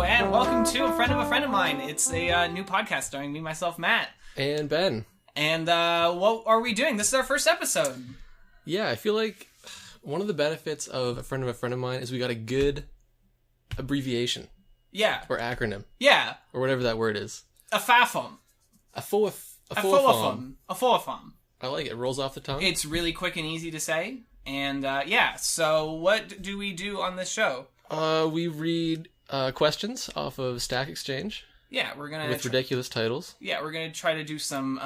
and welcome to A Friend of Mine. It's a new podcast starring me, myself, Matt. And Ben. And what are we doing? This is our first episode. Yeah, I feel like one of the benefits of A Friend of Mine is we got a good abbreviation. Yeah. Or acronym. Yeah. Or whatever that word is. A FAFM. A FOAFM. A FOAFM. I like it. It rolls off the tongue. It's really quick and easy to say. And yeah, so what do we do on this show? We read questions off of Stack Exchange. Yeah, we're gonna with ridiculous titles. Yeah, we're gonna try to do some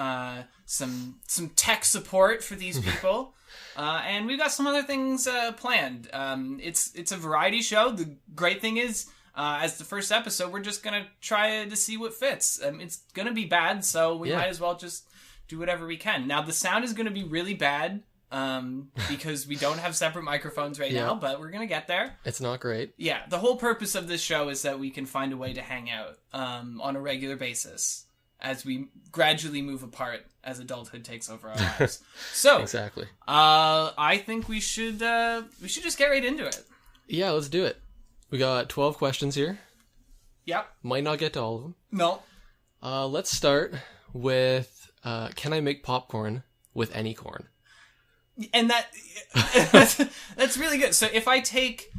tech support for these people, and we've got some other things planned. It's a variety show. The great thing is, as the first episode, we're just gonna try to see what fits. It's gonna be bad, so we might as well just do whatever we can. Now the sound is gonna be really bad. Because we don't have separate microphones right now, but we're gonna get there. It's not great. Yeah, the whole purpose of this show is that we can find a way to hang out on a regular basis as we gradually move apart as adulthood takes over our lives. So exactly. I think we should just get right into it. Yeah, let's do it. We got 12 questions here. Yep. Might not get to all of them. No. Let's start with can I make popcorn with any corn? And that's really good. So if I take,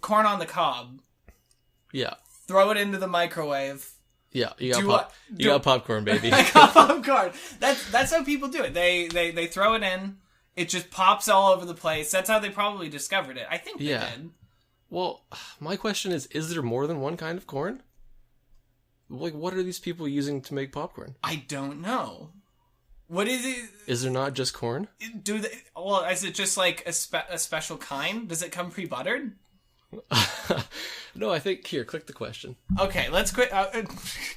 corn on the cob, throw it into the microwave. Yeah, you got popcorn, baby. I got popcorn. That's how people do it. They throw it in. It just pops all over the place. That's how they probably discovered it. I think they did. Well, my question is there more than one kind of corn? Like, what are these people using to make popcorn? I don't know. What is it? Is there not just corn? Is it just like a special kind? Does it come pre-buttered? No, I think, here, click the question. Okay, let's quit.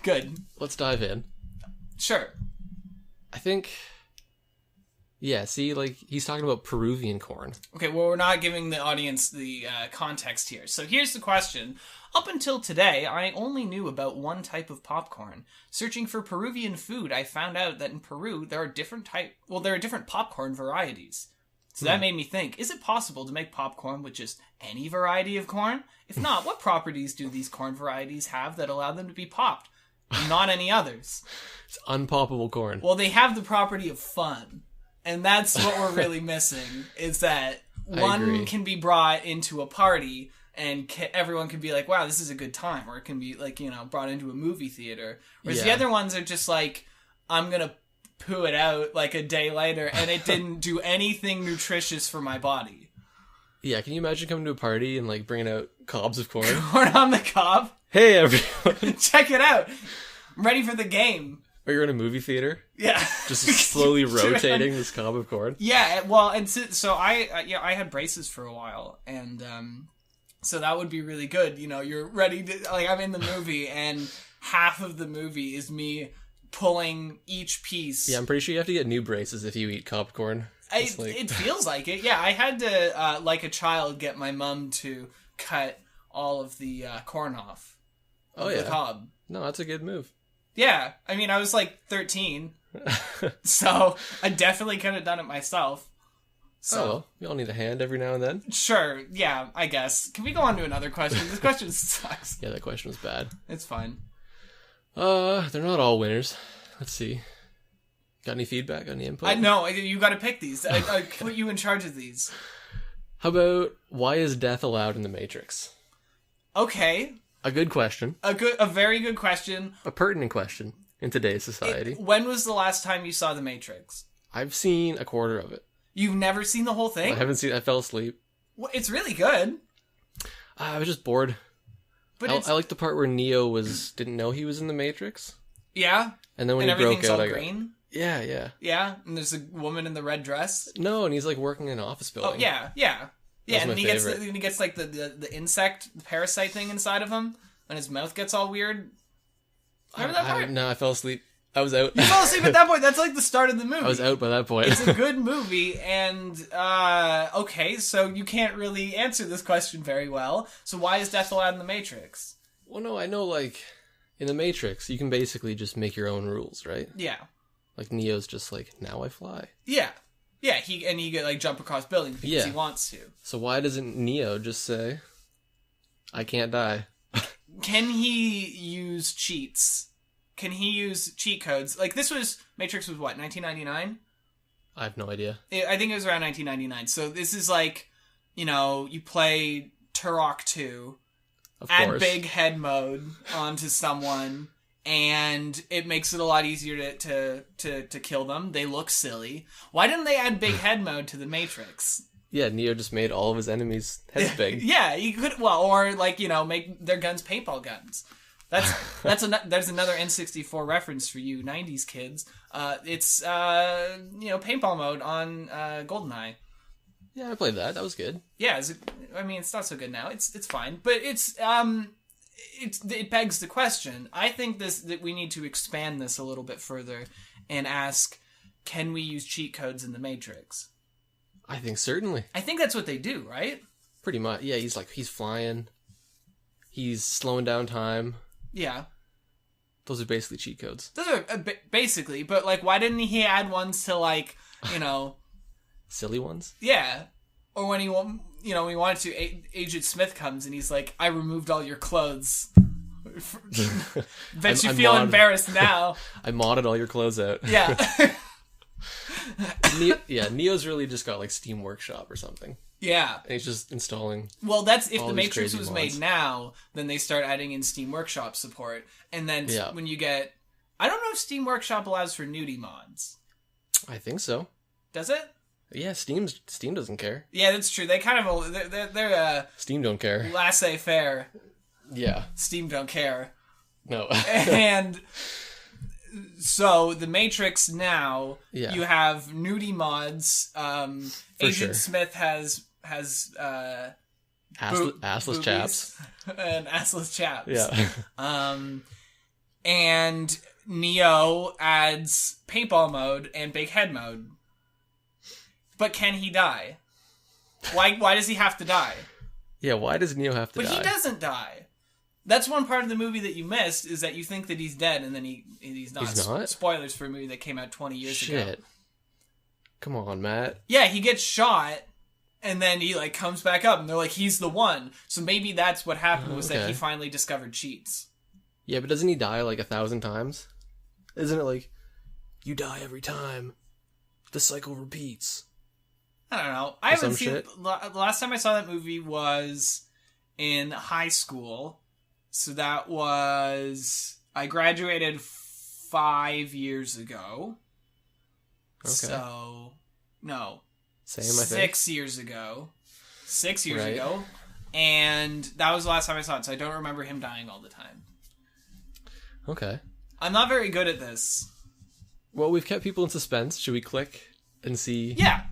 Good. Let's dive in. Sure. I think, see, like, he's talking about Peruvian corn. Okay, well, we're not giving the audience the context here. So here's the question. Up until today, I only knew about one type of popcorn. Searching for Peruvian food, I found out that in Peru, there are different popcorn varieties. So that made me think, is it possible to make popcorn with just any variety of corn? If not, what properties do these corn varieties have that allow them to be popped? Not any others. It's unpoppable corn. Well, they have the property of fun. And that's what we're really missing, is that one can be brought into a party and everyone can be like, wow, this is a good time. Or it can be like, brought into a movie theater. Whereas the other ones are just like, I'm going to poo it out like a day later and it didn't do anything nutritious for my body. Yeah, can you imagine coming to a party and like bringing out cobs of corn? Corn on the cob? Hey, everyone. Check it out. I'm ready for the game. Or you're in a movie theater? Yeah. Just slowly rotating this cob of corn? Yeah, well, and so I had braces for a while, and so that would be really good. You're ready to, like, I'm in the movie, and half of the movie is me pulling each piece. Yeah, I'm pretty sure you have to get new braces if you eat cob corn. It feels like it. Yeah, I had to, like a child, get my mom to cut all of the corn off of the cob. No, that's a good move. Yeah, I mean, I was like 13, so I definitely could have done it myself. So, you all need a hand every now and then. Sure, yeah, I guess. Can we go on to another question? This question sucks. Yeah, that question was bad. It's fine. They're not all winners. Let's see. Got any feedback, got any input? No, you gotta pick these. I put you in charge of these. How about, why is death allowed in the Matrix? Okay. A good question. A very good question. A pertinent question in today's society. When was the last time you saw The Matrix? I've seen a quarter of it. You've never seen the whole thing? I fell asleep. Well, it's really good. I was just bored. But I like the part where Neo didn't know he was in the Matrix. Yeah? And then when he broke out, all green? Yeah. Yeah? And there's a woman in the red dress? No, and he's like working in an office building. Oh, yeah. Yeah, and he gets like the insect, the parasite thing inside of him, and his mouth gets all weird. Remember that part? No, I fell asleep. I was out. You fell asleep at that point. That's like the start of the movie. I was out by that point. It's a good movie, and okay, so you can't really answer this question very well. So why is death allowed in the Matrix? Well, no, I know, like, in the Matrix, you can basically just make your own rules, right? Yeah. Like, Neo's just like, now I fly. Yeah. Yeah, he could like jump across buildings because he wants to. So why doesn't Neo just say, I can't die? can he use cheats? Can he use cheat codes? Like, Matrix was what, 1999? I have no idea. I think it was around 1999. So this is like, you play Turok 2, Of add course. big head mode onto someone, and it makes it a lot easier to kill them. They look silly. Why didn't they add big head mode to the Matrix? Yeah, Neo just made all of his enemies' heads big. Yeah, you could. Well, or like make their guns paintball guns. There's another N64 reference for you '90s kids. It's paintball mode on GoldenEye. Yeah, I played that. That was good. Yeah, it's not so good now. It's fine, but it begs the question. I think that we need to expand this a little bit further and ask, can we use cheat codes in the Matrix? I think certainly. I think that's what they do, right? Pretty much. Yeah, he's flying. He's slowing down time. Yeah. Those are basically cheat codes. Those are basically, but like, why didn't he add ones to Silly ones? Yeah. Or when he wanted to, Agent Smith comes and he's like, I removed all your clothes. Bet you feel embarrassed now. I modded all your clothes out. Yeah. Neo's really just got Steam Workshop or something. Yeah. And he's just installing. Well, that's if all the these Matrix crazy was mods. made now, then they start adding in Steam Workshop support. And then Yeah. when you get, I don't know if Steam Workshop allows for nudie mods. I think so. Does it? Yeah, Steam doesn't care. Yeah, that's true. They kind of they're Steam don't care. laissez-faire. Yeah. Steam don't care. No. And so the Matrix now, Yeah. you have nudie mods. Agent sure. Smith has Assless chaps. and assless chaps. Yeah. And Neo adds paintball mode and big head mode. But can he die? Why does he have to die? Yeah, why does Neo have to die? But he doesn't die. That's one part of the movie that you missed, is that you think that he's dead and then he's not. He's not? Spoilers for a movie that came out 20 years ago. Shit. Come on, Matt. Yeah, he gets shot and then he comes back up and they're like, he's the one. So maybe that's what happened, was that Okay. he finally discovered cheats. Yeah, but doesn't he die 1,000 times? Isn't it you die every time? The cycle repeats. I don't know. I haven't some seen. shit? The last time I saw that movie was in high school. So that was, I graduated 5 years ago. Okay. So no, Same, I think. 6 years ago. 6 years Right. ago, and that was the last time I saw it. So I don't remember him dying all the time. Okay. I'm not very good at this. Well, we've kept people in suspense. Should we click and see Yeah.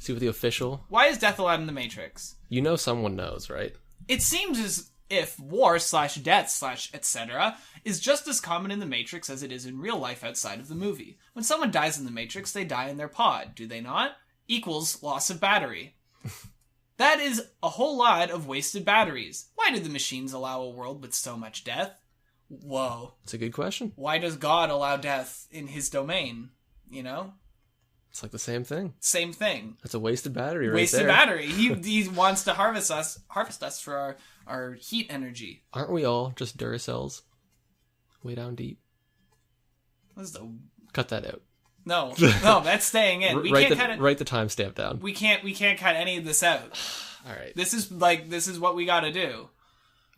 what the official... Why is death allowed in the Matrix? You know someone knows, right? It seems as if war/death/ etc. is just as common in the Matrix as it is in real life outside of the movie. When someone dies in the Matrix, they die in their pod, do they not? Equals loss of battery. That is a whole lot of wasted batteries. Why did the machines allow a world with so much death? Whoa. It's a good question. Why does God allow death in his domain? It's the same thing. Same thing. That's a wasted battery right Wasted there. battery. He wants to harvest us for our heat energy. Aren't we all just Duracells? Way down deep. What is the... Cut that out. No, that's staying in. We can't cut it. Write the timestamp down. We can't cut any of this out. All right. This is what we got to do.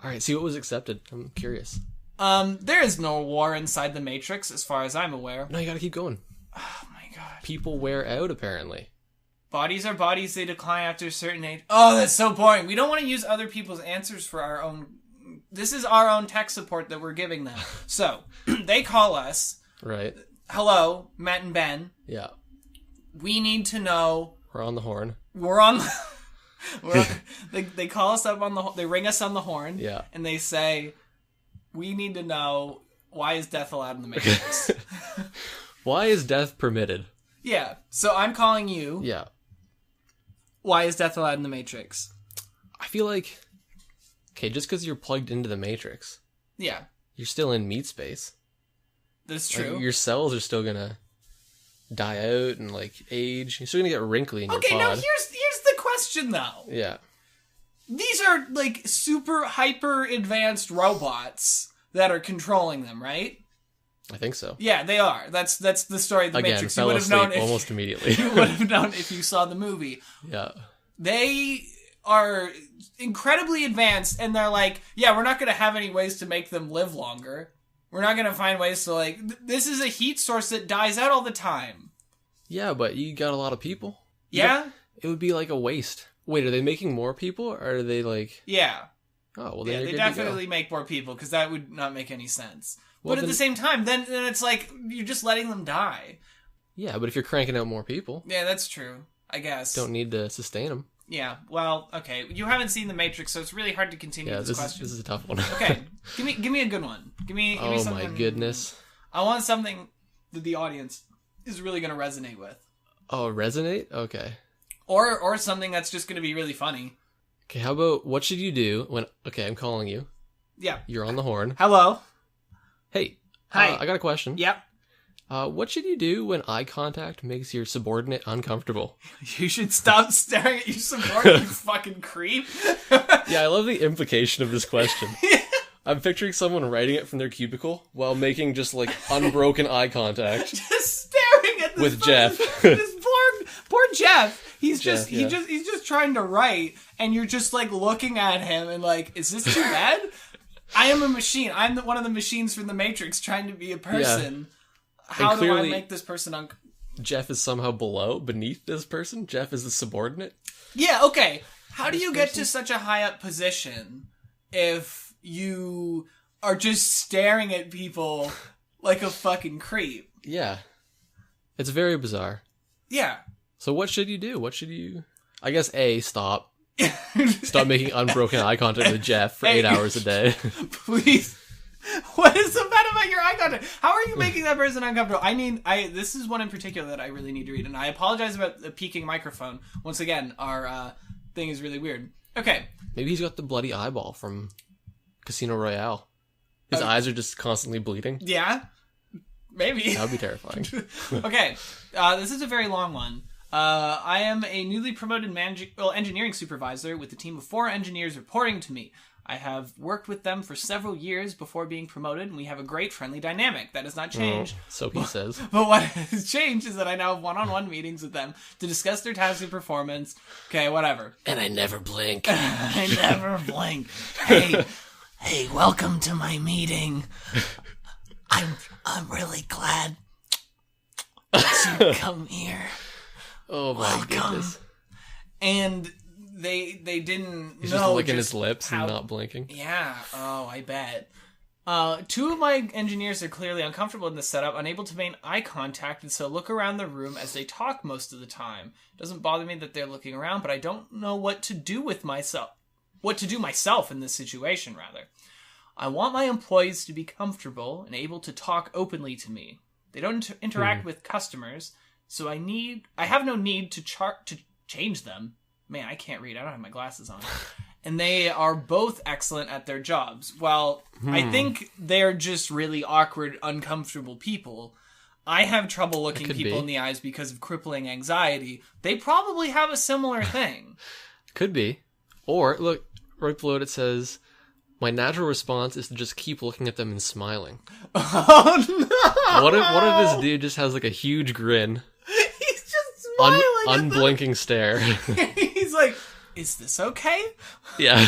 All right. See what was accepted. I'm curious. There is no war inside the Matrix, as far as I'm aware. No, you gotta keep going. Oh my god. People wear out, apparently. Bodies are bodies, they decline after a certain age. Oh, that's so boring. We don't want to use other people's answers for our own... This is our own tech support that we're giving them. So, they call us. Right. Hello, Matt and Ben. Yeah. We need to know... We're on the horn. We're on... They call us up on the... They ring us on the horn. Yeah. And they say, we need to know, why is death allowed in the Matrix? Why is death permitted? Yeah. So I'm calling you. Yeah. Why is death allowed in the Matrix? I feel like... Okay, just because you're plugged into the Matrix, Yeah. you're still in meat space. That's true. Your cells are still gonna die out and age. You're still gonna get wrinkly in your Okay, pod. now here's the question though. Yeah. these are like super hyper advanced robots that are controlling them, right? I think so. Yeah, they are. That's the story of the Again, Matrix. You fell would have asleep known almost immediately. you would have known if you saw the movie. Yeah. They are incredibly advanced, and they're like, yeah, we're not going to have any ways to make them live longer. We're not going to find ways to, like, this is a heat source that dies out all the time. Yeah, but you got a lot of people. Yeah? It would be like a waste. Wait, are they making more people, or are they like... Yeah. Oh, well, then Yeah, you're they good definitely to go. make more people, because that would not make any sense. Well, but at the same time, then it's like, you're just letting them die. Yeah, but if you're cranking out more people... Yeah, that's true. I guess. Don't need to sustain them. Yeah, well, okay. You haven't seen The Matrix, so it's really hard to continue this question. This is a tough one. Okay, give me a good one. Give me Oh something. my goodness. I want something that the audience is really going to resonate with. Oh, resonate? Okay. Or something that's just going to be really funny. Okay, how about what should you do when... Okay, I'm calling you. Yeah. You're on the horn. Hello. Hey. Hi. I got a question. Yep. What should you do when eye contact makes your subordinate uncomfortable? You should stop staring at your subordinate, you fucking creep. Yeah, I love the implication of this question. I'm picturing someone writing it from their cubicle while making just like unbroken eye contact Just staring at this with Jeff. this poor Jeff. He's Jeff, he's just trying to write, and you're just like looking at him and like, is this too bad? I am a machine. I'm one of the machines from the Matrix trying to be a person. How do I make this person Jeff is somehow beneath this person? Jeff is the subordinate? Yeah, okay. How do you get to such a high up position if you are just staring at people like a fucking creep? Yeah. It's very bizarre. Yeah. So what should you do? What should you... I guess A, stop. Stop making unbroken eye contact with Jeff for 8 hours a day. Please. What is so bad about your eye contact? How are you making that person uncomfortable? This is one in particular that I really need to read, and I apologize about the peaking microphone. Once again, our thing is really weird. Okay. Maybe he's got the bloody eyeball from Casino Royale. His eyes are just constantly bleeding. Yeah. Maybe. That would be terrifying. Okay. This is a very long one. I am a newly promoted engineering supervisor with a team of 4 engineers reporting to me. I have worked with them for several years before being promoted, and we have a great friendly dynamic. That has not changed. So he says. But what has changed is that I now have one-on-one meetings with them to discuss their tasks and performance. Okay, whatever. And I never blink. I never blink. Hey, welcome to my meeting. I'm really glad that you come here. Oh my goodness. And they didn't He's know. just licking his lips and not blinking. Yeah. Oh, I bet. 2 of my engineers are clearly uncomfortable in this setup, unable to maintain eye contact, and so look around the room as they talk most of the time. It doesn't bother me that they're looking around, but I don't know what to do myself in this situation, rather. I want my employees to be comfortable and able to talk openly to me. They don't interact with customers, so I have no need to change them. Man, I can't read. I don't have my glasses on. And they are both excellent at their jobs. Well, I think they're just really awkward, uncomfortable people. I have trouble looking people in the eyes because of crippling anxiety. They probably have a similar thing. Could be. Or, look, right below it says, my natural response is to just keep looking at them and smiling. Oh, no! What if this dude just has like a huge grin? He's just smiling unblinking stare. He's like, is this okay? Yeah.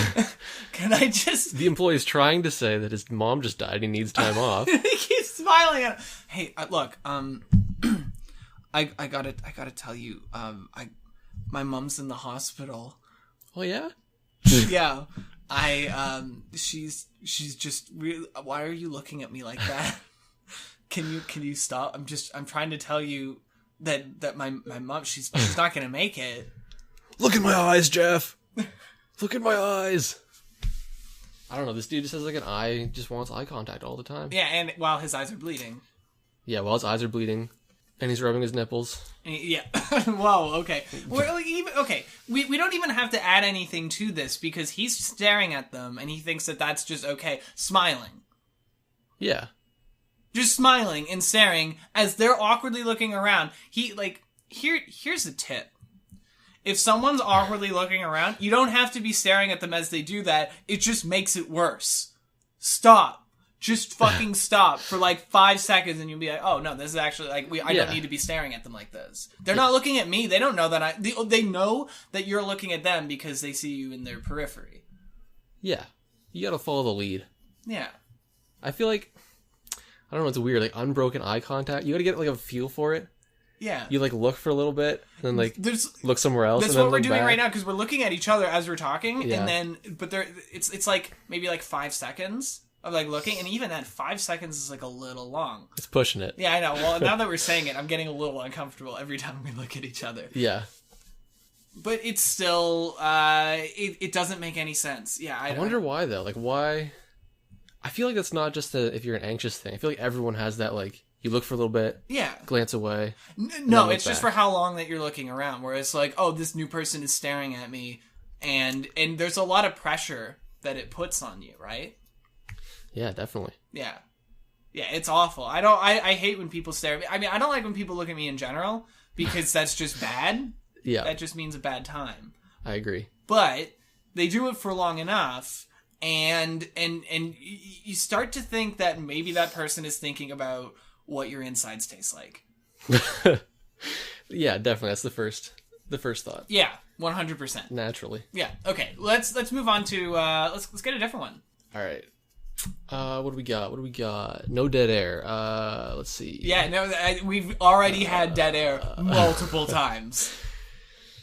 Can I just... The employee's trying to say that his mom just died and he needs time off. He keeps smiling at him. Hey, look, I gotta tell you, my mom's in the hospital. Oh, yeah? Yeah. She's just really... Why are you looking at me like that? Can you stop? I'm trying to tell you that my mom, she's not gonna make it. Look in my eyes, Jeff. Look in my eyes. I don't know. This dude just has like an eye, just wants eye contact all the time. Yeah, and while his eyes are bleeding. Yeah, while his eyes are bleeding, and he's rubbing his nipples. Yeah. Whoa. Okay. We don't even have to add anything to this because he's staring at them and he thinks that that's just okay. Smiling. Yeah. Just smiling and staring as they're awkwardly looking around. Here's a tip. If someone's awkwardly looking around, you don't have to be staring at them as they do that. It just makes it worse. Stop. Just fucking stop for like 5 seconds and you'll be like, oh no, this is actually like, I don't need to be staring at them like this. They're not looking at me. They don't know that they know that you're looking at them because they see you in their periphery. Yeah. You gotta follow the lead. Yeah. I feel like, I don't know, it's weird, like unbroken eye contact. You gotta get like a feel for it. Yeah. You like look for a little bit, and then like look somewhere else. That's and then what we're look doing back. right now because we're looking at each other as we're talking, Yeah. and then it's like maybe like 5 seconds of like looking, and even that 5 seconds is like a little long. It's pushing it. Yeah, I know. Well, now that we're saying it, I'm getting a little uncomfortable every time we look at each other. Yeah. But it's still it doesn't make any sense. Yeah, I wonder why though. Like why? I feel like that's not just if you're an anxious thing. I feel like everyone has that. Like you look for a little bit, yeah, glance away. No, it's just for how long that you're looking around. Where it's like, oh, this new person is staring at me, and there's a lot of pressure that it puts on you, right? Yeah, definitely. Yeah. Yeah, it's awful. I hate when people stare at me. I mean, I don't like when people look at me in general because that's just bad. Yeah. That just means a bad time. I agree. But they do it for long enough and you start to think that maybe that person is thinking about what your insides taste like. Yeah, definitely. That's the first thought. Yeah, 100%. Naturally. Yeah. Okay. Let's move on to let's get a different one. All right. What do we got? No dead air. Let's see. Yeah, no, we've already had dead air multiple times.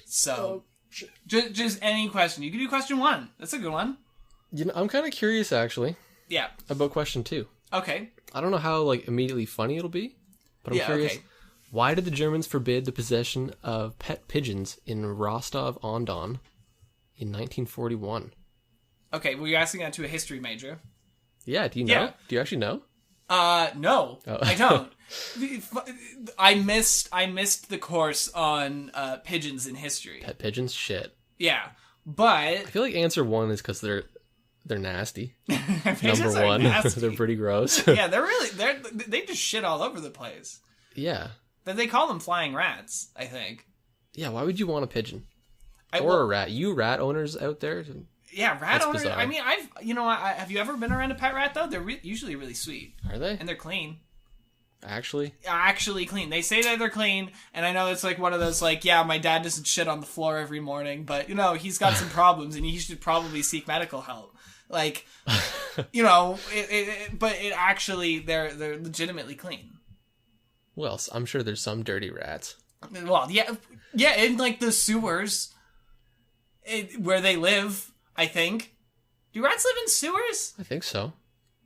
So, just any question. You can do question 1. That's a good one. You know, I'm kind of curious actually Yeah. about question 2. Okay. I don't know how like immediately funny it'll be, but I'm curious. Okay. Why did the Germans forbid the possession of pet pigeons in Rostov-on-Don in 1941? Okay, well, you're asking that to a history major. Yeah, do you know? Yeah. Do you actually know? No, Oh. I don't. I missed the course on pigeons in history. Pet pigeons? Shit. Yeah, but I feel like answer 1 is because they're nasty. pigeons Number are 1, nasty. they're pretty gross. Yeah, they just shit all over the place. Yeah. They call them flying rats, I think. Yeah, why would you want a pigeon? Or Well, a rat? You rat owners out there? yeah, rat That's owners. bizarre. I mean, have you ever been around a pet rat though? They're usually really sweet Are they? and they're clean. Actually? Clean. They say that they're clean, and I know it's like one of those like, yeah, my dad doesn't shit on the floor every morning, but he's got some problems and he should probably seek medical help. Like, but it actually they're legitimately clean. Well, I'm sure there's some dirty rats. Well, yeah, in like the sewers, where they live. I think. Do rats live in sewers? I think so.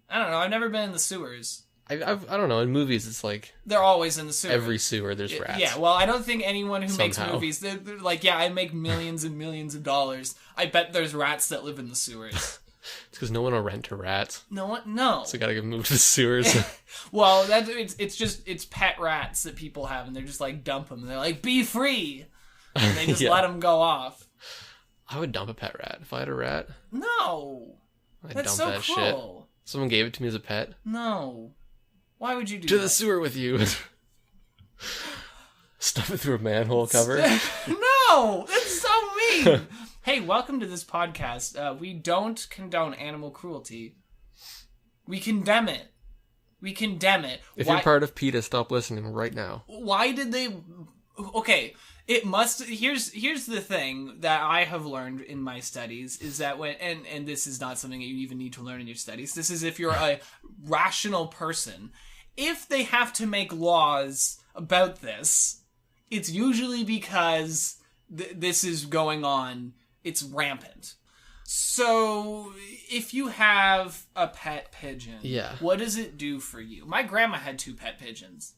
I don't know. I've never been in the sewers. I don't know. In movies, it's like They're always in the sewers. every sewer there's rats. Yeah, well, I don't think anyone who makes Somehow. movies, they're like, yeah, I make millions and millions of dollars. I bet there's rats that live in the sewers. It's because no one will rent to rats, No one, no. so gotta get moved to the sewers. Well, it's pet rats that people have, and they're just like dump them. And they're like, be free, and they just Yeah. let them go off. I would dump a pet rat if I had a rat. No, I'd that's dump so that shit. cruel. Someone gave it to me as a pet. No, why would you do To that? the sewer with you. Stuff it through a manhole cover. No, that's so mean. Hey, welcome to this podcast. We don't condone animal cruelty. We condemn it. If you're part of PETA, stop listening right now. Why did they? Okay, it must. Here's the thing that I have learned in my studies is that when and this is not something that you even need to learn in your studies. This is if you're a rational person. If they have to make laws about this, it's usually because this is going on. It's rampant. So, if you have a pet pigeon, Yeah. what does it do for you? My grandma had 2 pet pigeons.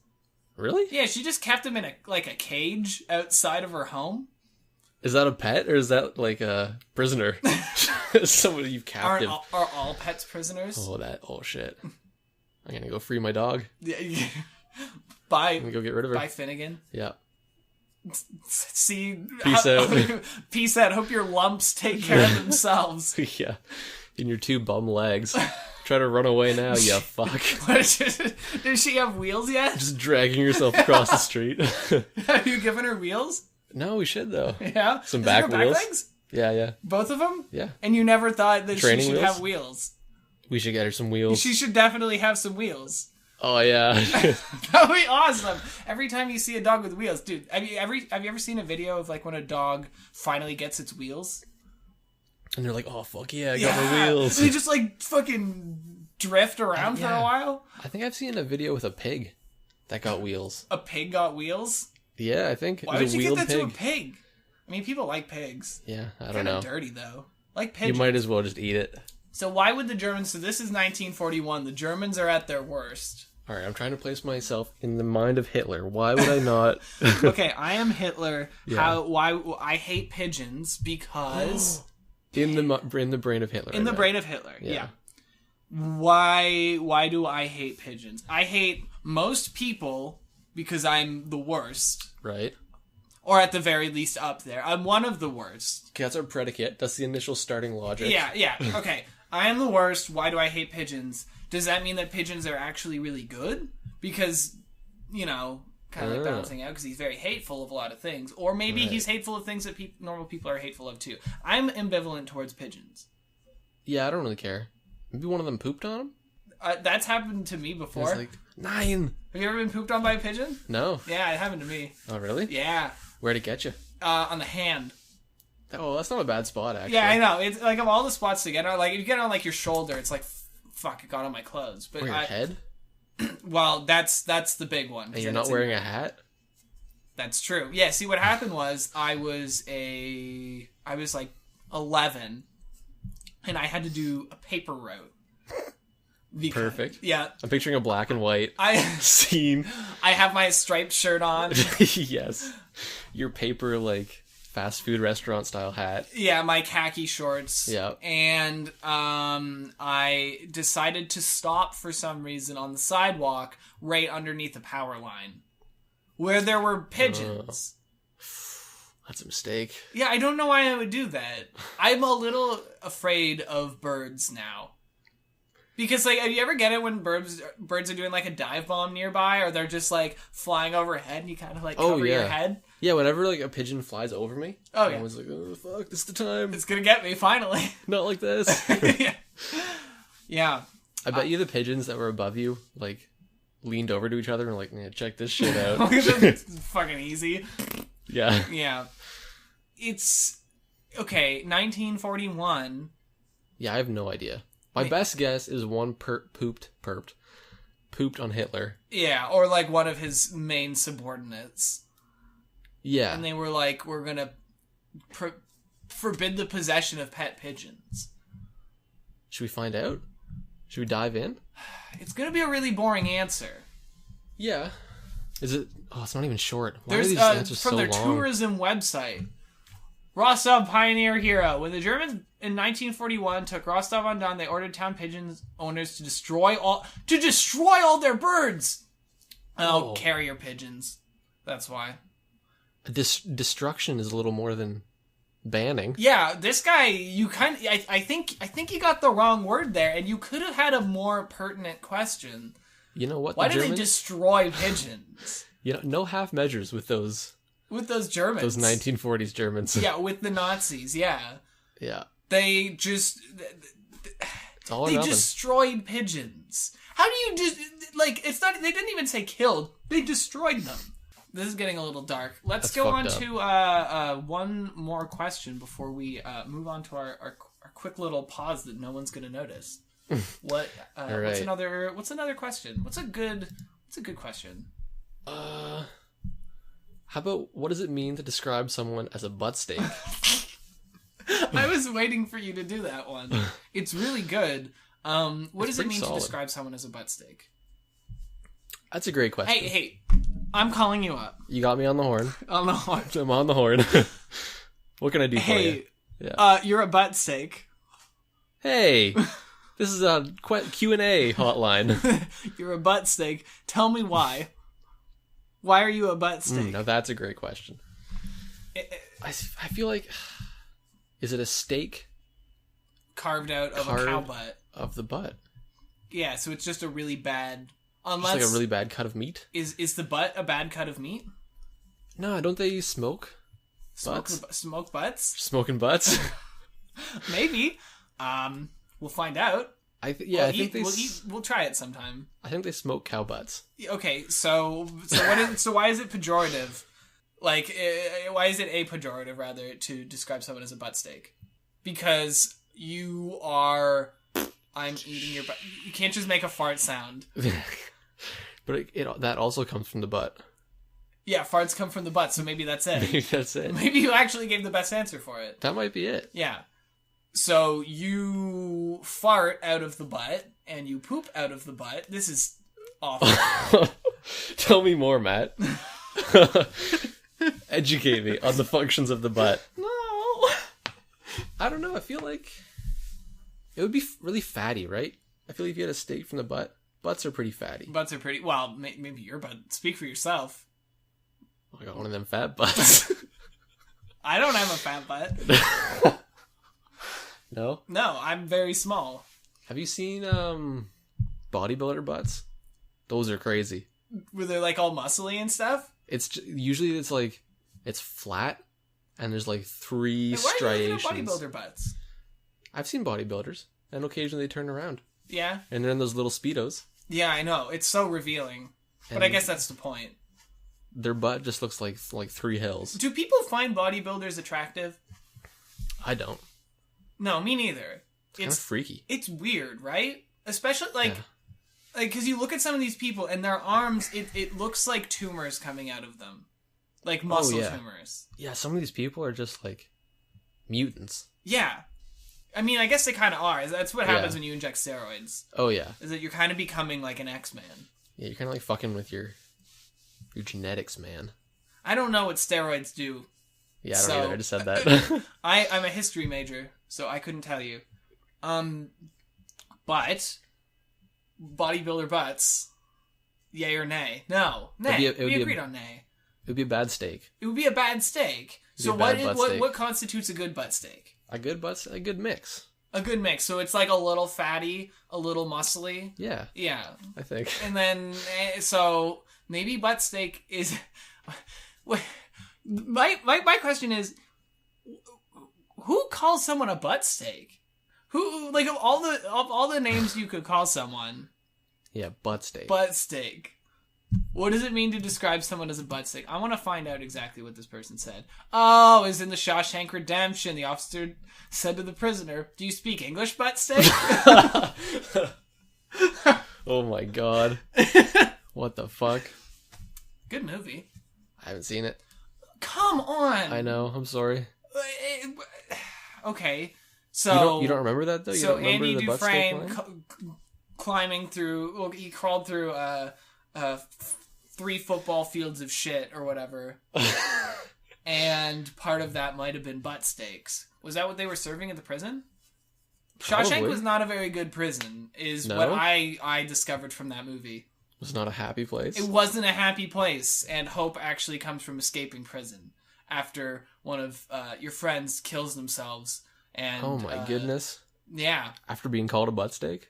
Really? Yeah, she just kept them in a cage outside of her home. Is that a pet or is that like a prisoner? Somebody you've captive. Are all pets prisoners? Oh shit. I'm gonna go free my dog. Yeah. I'm By gonna go get rid of her. by Finnegan. Yeah. See, Peace out. Peace out. Hope your lumps take care of themselves. Yeah. In your 2 bum legs. Try to run away now, you fuck. Does she have wheels yet? Just dragging yourself across the street. Have you given her wheels? No, we should though. Yeah? Some Is back there wheels. legs? Yeah. Both of them? Yeah. And you never thought that Training she should wheels? have wheels? We should get her some wheels. She should definitely have some wheels. Oh yeah. That would be awesome. Every time you see a dog with wheels, dude. Have you ever seen a video of like when a dog finally gets its wheels? And they're like, "Oh fuck yeah, I got my wheels." They just like fucking drift around for a while. I think I've seen a video with a pig that got wheels. A pig got wheels. Yeah, I think Why it would was a you get wheeled that pig. to a pig? I mean, people like pigs. Yeah, I don't Kind know. of dirty though. Like You pigeons. might as well just eat it. So why would the Germans? So this is 1941. The Germans are at their worst. All right, I'm trying to place myself in the mind of Hitler. Why would I not? Okay, I am Hitler. Yeah. Why I hate pigeons because in the brain of Hitler. in the brain of Hitler. Yeah. Yeah. Why do I hate pigeons? I hate most people because I'm the worst, Right. or at the very least up there. I'm one of the worst. Okay, that's our predicate. That's the initial starting logic. Yeah. Okay. I am the worst. Why do I hate pigeons? Does that mean that pigeons are actually really good? Because, you know, kind of like balancing out because he's very hateful of a lot of things. Or maybe he's hateful of things that normal people are hateful of too. I'm ambivalent towards pigeons. Yeah, I don't really care. Maybe one of them pooped on him? That's happened to me before. It's like, 9! Have you ever been pooped on by a pigeon? No. Yeah, it happened to me. Oh, really? Yeah. Where'd it get you? On the hand. Oh, that's not a bad spot, actually. Yeah, I know. It's like of all the spots to get on, like if you get on like your shoulder, it's like, fuck, it got on my clothes. But Or your head? Well, that's the big one. And you're not wearing a hat? That's true. Yeah, see what happened was I was like 11 and I had to do a paper route. Perfect. Yeah. I'm picturing a black and white I scene. I have my striped shirt on. Yes. Your paper, like, fast food restaurant style hat. Yeah, my khaki shorts. Yeah. And I decided to stop for some reason on the sidewalk right underneath the power line where there were pigeons. That's a mistake. Yeah, I don't know why I would do that. I'm a little afraid of birds now. Because, like, do you ever get it when birds are doing, like, a dive bomb nearby, or they're just, like, flying overhead and you kind of, like, cover your head? Yeah, whenever, like, a pigeon flies over me, Oh, yeah. I was like, oh, fuck, this is the time. It's gonna get me, finally. Not like this. Yeah. I bet you the pigeons that were above you, like, leaned over to each other and were like, yeah, check this shit out. It's fucking easy. Yeah. Yeah. It's... Okay, 1941... Yeah, I have no idea. My best guess is one pooped on Hitler. Yeah, or like one of his main subordinates. Yeah. And they were like, we're gonna forbid the possession of pet pigeons. Should we find out? Should we dive in? It's gonna be a really boring answer. Yeah. Is it... Oh, it's not even short. Why There's are these answers from so their long? tourism website. Rostov pioneer hero. When the Germans in 1941 took Rostov-on-Don, they ordered town pigeon owners to destroy all their birds. Oh, carrier pigeons. That's why. Destruction is a little more than banning. Yeah, this guy, I think you got the wrong word there, and you could have had a more pertinent question. You know what? Why did they destroy pigeons? You know, no half measures with those. With those Germans. Those 1940s Germans. Yeah, with the Nazis, yeah. Yeah. They just... It's all or They nothing. destroyed pigeons. How do you just... Like, it's not... They didn't even say killed. They destroyed them. This is getting a little dark. Let's go on to one more question before we move on to our quick little pause that no one's going to notice. What? Right. What's another question? What's a good question? How about, what does it mean to describe someone as a butt steak? I was waiting for you to do that one. It's really good. What does it mean to describe someone as a butt steak? That's a great question. Hey, I'm calling you up. You got me on the horn. On the horn. I'm on the horn. What can I do for you? Yeah. You're a butt steak. Hey, this is a Q&A hotline. You're a butt steak. Tell me why. Why are you a butt steak? Now that's a great question. I feel like, is it a steak carved out of a cow butt? Of the butt. Yeah, so it's just a really bad... Unless, just like a really bad cut of meat? Is the butt a bad cut of meat? No, don't they smoke Butts? Smoke butts? Smoking butts? Maybe. We'll find out. We'll try it sometime. I think they smoke cow butts. Okay, so why is it pejorative? Like, why is it a pejorative rather to describe someone as a butt steak? Because I'm eating your butt. You can't just make a fart sound. But that also comes from the butt. Yeah, farts come from the butt, so maybe that's it. Maybe that's it. Maybe you actually gave the best answer for it. That might be it. Yeah. So you fart out of the butt and you poop out of the butt. This is awful. Tell me more, Matt. Educate me on the functions of the butt. No. I don't know. I feel like it would be really fatty, right? I feel like if you had a steak from the butt, butts are pretty fatty. Butts are pretty... Well, maybe your butt. Speak for yourself. I got one of them fat butts. I don't have a fat butt. No? No, I'm very small. Have you seen bodybuilder butts? Those are crazy. Were they like all muscly and stuff? Usually it's flat and there's like three striations. Why are you looking at bodybuilder butts? I've seen bodybuilders and occasionally they turn around. Yeah. And they're in those little Speedos. Yeah, I know. It's so revealing. But I guess that's the point. Their butt just looks like three hills. Do people find bodybuilders attractive? I don't. No, me neither. It's kind of freaky. It's weird, right? Especially like because you look at some of these people and their arms, it looks like tumors coming out of them, like muscle tumors. Yeah, some of these people are just like mutants. Yeah, I mean, I guess they kind of are. That's what happens when you inject steroids. Oh yeah, is that you're kind of becoming like an X-Man. Yeah, you're kind of like fucking with your genetics, man. I don't know what steroids do. Yeah, I don't either. I just said that. I'm a history major, so I couldn't tell you. But bodybuilder butts, yay or nay? No, nay. We agreed on nay. It would be a bad steak. It would be a bad steak. So what constitutes a good butt steak? A good mix. A good mix. So it's like a little fatty, a little muscly. Yeah. Yeah. I think. And then so maybe butt steak is. My question is, who calls someone a butt steak? Who, like, of all the names you could call someone? Yeah, butt steak. Butt steak. What does it mean to describe someone as a butt steak? I want to find out exactly what this person said. Oh, is in the Shawshank Redemption. The officer said to the prisoner, "Do you speak English, butt steak?" Oh my god. What the fuck? Good movie. I haven't seen it. Come on. I know. I'm sorry. Okay. So you don't remember that though? You don't remember Andy the Dufresne climbing through. Well, he crawled through 3 football fields of shit or whatever, and part of that might have been butt steaks. Was that what they were serving at the prison? Probably. Shawshank was not a very good prison, what I discovered from that movie. It was not a happy place. It wasn't a happy place, and hope actually comes from escaping prison after one of your friends kills themselves. And oh my goodness! Yeah. After being called a butt steak?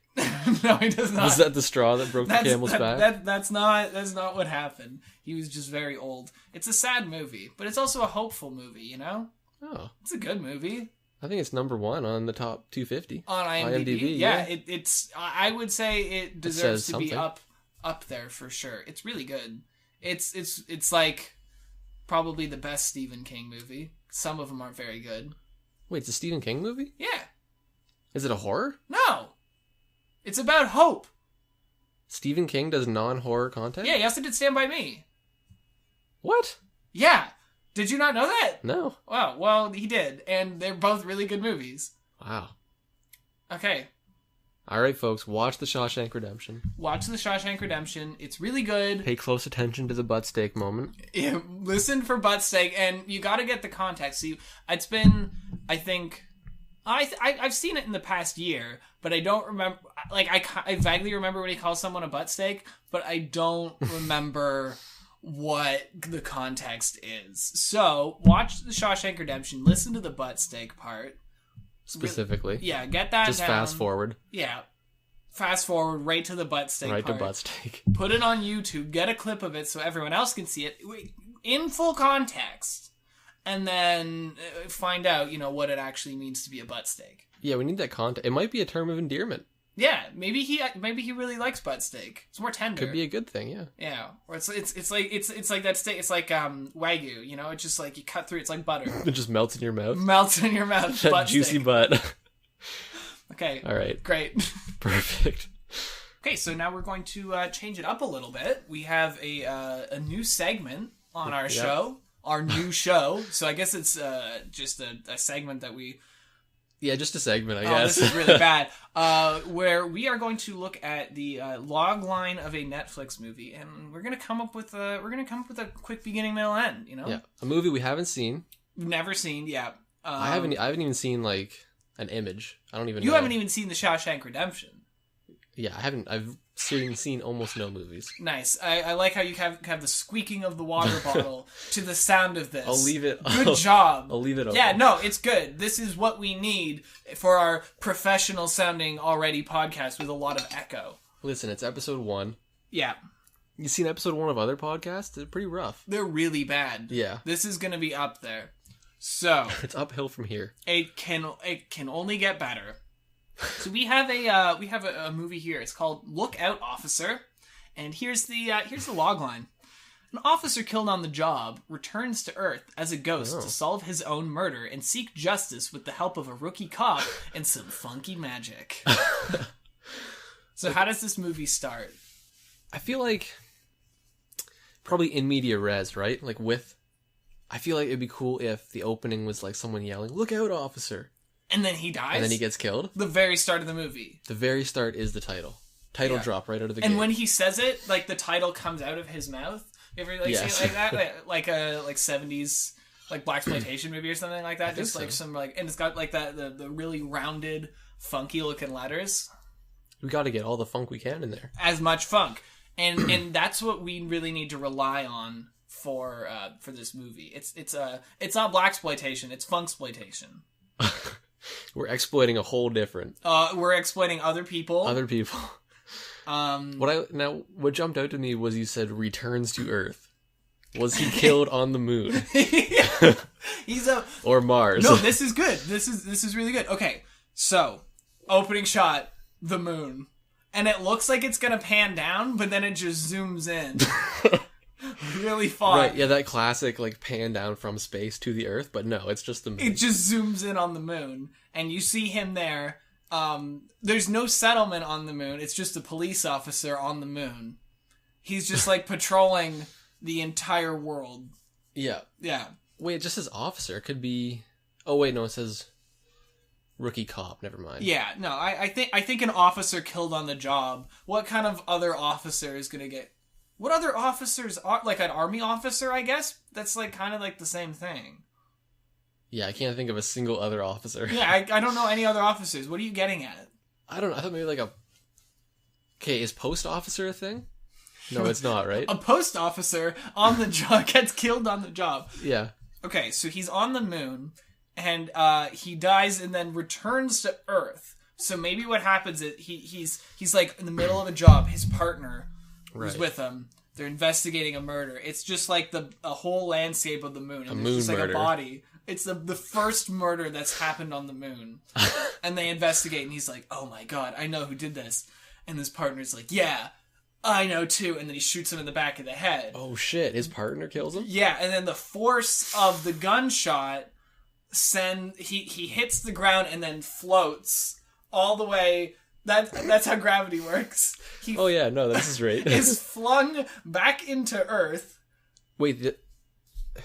No, he does not. Was that the straw that broke the camel's back? That's not what happened. He was just very old. It's a sad movie, but it's also a hopeful movie. You know? Oh, it's a good movie. I think it's number 1 on the top 250 on IMDb. Yeah, it's. I would say it deserves to be up there for sure. It's really good. It's like probably the best Stephen King movie. Some of them aren't very good. Wait, it's a Stephen King movie? Yeah. Is it a horror? No. It's about hope. Stephen King does non-horror content? Yeah, he also did Stand By Me. What? Yeah. Did you not know that? No. Wow. Well, he did. And they're both really good movies. Wow. Okay. All right, folks. Watch The Shawshank Redemption. Watch The Shawshank Redemption. It's really good. Pay close attention to the butt steak moment. Yeah, listen for butt steak. And you got to get the context. See, it's been, I think... I've seen it in the past year, but I don't remember. Like I vaguely remember when he calls someone a butt steak, but I don't remember what the context is. So watch The Shawshank Redemption. Listen to the butt steak part specifically. Yeah, get that. Just down. fast forward. Yeah, fast forward right to the butt steak. Right part. to butt steak. Put it on YouTube. Get a clip of it so everyone else can see it in full context. and then find out, what it actually means to be a butt steak. Yeah, we need that context. It might be a term of endearment. Yeah, maybe he really likes butt steak. It's more tender. Could be a good thing, yeah. Yeah, or it's like that steak. It's like Wagyu. It's just like you cut through. It's like butter. It just melts in your mouth. Melts in your mouth. That butt juicy steak. butt. Okay. All right. Great. Perfect. Okay, so now we're going to change it up a little bit. We have a new segment on our show, our new show. So I guess it's just a segment that we... Yeah, just a segment, I guess. This is really bad. Where we are going to look at the log line of a Netflix movie, and we're going to come up with a quick beginning, middle, end. Yeah, a movie we haven't seen. Never seen. Yeah. I haven't even seen like an image. I don't even. You know. haven't even seen The Shawshank Redemption. Yeah, I haven't. I've seen almost no movies. Nice. I like how you have the squeaking of the water bottle to the sound of this. I'll leave it. Good job. I'll leave it open. Yeah, no, it's good. This is what we need for our professional sounding already podcast with a lot of echo. Listen, it's episode 1. Yeah. You seen episode 1 of other podcasts? They're pretty rough. They're really bad. Yeah. This is going to be up there. So. It's uphill from here. It can only get better. So we have a movie here. It's called Look Out, Officer. And here's the log line. An officer killed on the job returns to Earth as a ghost to solve his own murder and seek justice with the help of a rookie cop and some funky magic. So how does this movie start? I feel like probably in media res, right? I feel like it'd be cool if the opening was like someone yelling, "Look out, officer." And then he dies? And then he gets killed? The very start of the movie. The very start is the title. Title drop right out of the gate. And when he says it, like, the title comes out of his mouth. You ever, see it like that? Like a 70s, like, blaxploitation movie or something like that? Just, like, some, like... And it's got, like, the really rounded, funky-looking letters. We gotta get all the funk we can in there. As much funk. And that's what we really need to rely on for this movie. It's not blaxploitation, it's funksploitation. We're exploiting a whole different. We're exploiting other people. What jumped out to me was you said returns to Earth. Was he killed on the moon? Or Mars? No, this is good. This is really good. Okay, so opening shot, the moon, and it looks like it's gonna pan down, but then it just zooms in. Really far. Right, yeah, that classic, like, pan down from space to the Earth, but no, it's just the moon. It just zooms in on the moon, and you see him there. There's no settlement on the moon, it's just a police officer on the moon. He's just, like, patrolling the entire world. Yeah. Yeah. Wait, it just says officer. It could be... Oh, wait, no, it says rookie cop. Never mind. Yeah, no, I think an officer killed on the job. What kind of other officer is gonna get... What other officers are... Like, an army officer, I guess? That's, like, kind of like the same thing. Yeah, I can't think of a single other officer. Yeah, I don't know any other officers. What are you getting at? I don't know. I thought maybe like a... Okay, is post officer a thing? No, it's not, right? A post officer on the job gets killed on the job. Yeah. Okay, so he's on the moon, and he dies and then returns to Earth. So maybe what happens is he's like in the middle of a job. His partner... who's with them. They're investigating a murder. It's just like a whole landscape of the moon. And moon just like murder. A body. It's the first murder that's happened on the moon. And they investigate, and he's like, "Oh my god, I know who did this." And his partner's like, "Yeah, I know too." And then he shoots him in the back of the head. Oh shit, his partner kills him? Yeah, and then the force of the gunshot he hits the ground and then floats all the way. That's how gravity works. Oh yeah, no, this is right. Is flung back into Earth. Wait,